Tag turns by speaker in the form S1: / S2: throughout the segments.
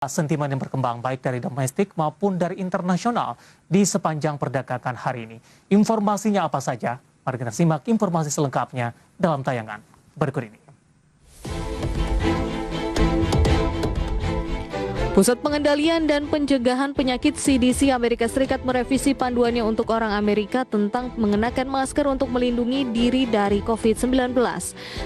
S1: Sentimen yang berkembang baik dari domestik maupun dari internasional di sepanjang perdagangan hari ini. Informasinya apa saja? Mari kita simak informasi selengkapnya dalam tayangan berikut ini.
S2: Pusat Pengendalian dan Pencegahan Penyakit CDC Amerika Serikat merevisi panduannya untuk orang Amerika tentang mengenakan masker untuk melindungi diri dari COVID-19.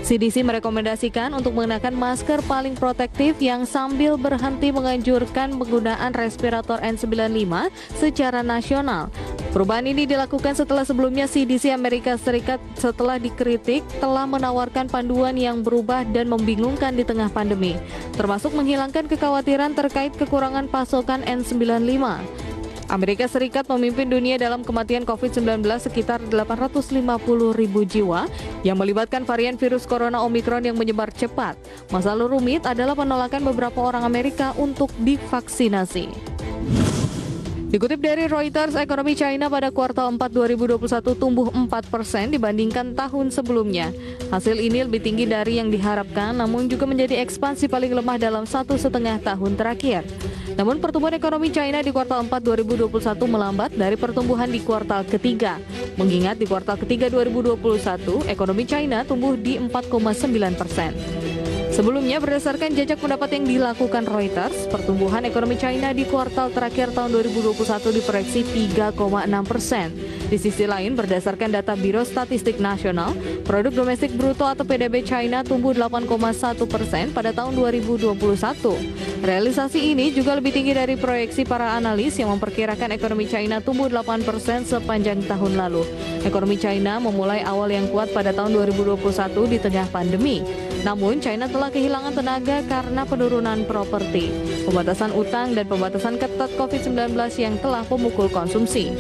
S2: CDC merekomendasikan untuk mengenakan masker paling protektif yang sambil berhenti menganjurkan penggunaan respirator N95 secara nasional. Perubahan ini dilakukan setelah sebelumnya CDC Amerika Serikat setelah dikritik telah menawarkan panduan yang berubah dan membingungkan di tengah pandemi, termasuk menghilangkan kekhawatiran terkait kekurangan pasokan N95. Amerika Serikat memimpin dunia dalam kematian COVID-19 sekitar 850.000 jiwa yang melibatkan varian virus corona Omicron yang menyebar cepat. Masalah rumit adalah penolakan beberapa orang Amerika untuk divaksinasi. Dikutip dari Reuters, ekonomi China pada kuartal 4 2021 tumbuh 4% dibandingkan tahun sebelumnya. Hasil ini lebih tinggi dari yang diharapkan, namun juga menjadi ekspansi paling lemah dalam 1,5 tahun terakhir. Namun pertumbuhan ekonomi China di kuartal 4 2021 melambat dari pertumbuhan di kuartal ketiga. Mengingat di kuartal ketiga 2021, ekonomi China tumbuh di 4,9%. Sebelumnya, berdasarkan jajak pendapat yang dilakukan Reuters, pertumbuhan ekonomi China di kuartal terakhir tahun 2021 diproyeksi 3,6%. Di sisi lain, berdasarkan data Biro Statistik Nasional, produk domestik bruto atau PDB China tumbuh 8,1% pada tahun 2021. Realisasi ini juga lebih tinggi dari proyeksi para analis yang memperkirakan ekonomi China tumbuh 8% sepanjang tahun lalu. Ekonomi China memulai awal yang kuat pada tahun 2021 di tengah pandemi. Namun, China telah kehilangan tenaga karena penurunan properti, pembatasan utang, dan pembatasan ketat COVID-19 yang telah memukul konsumsi.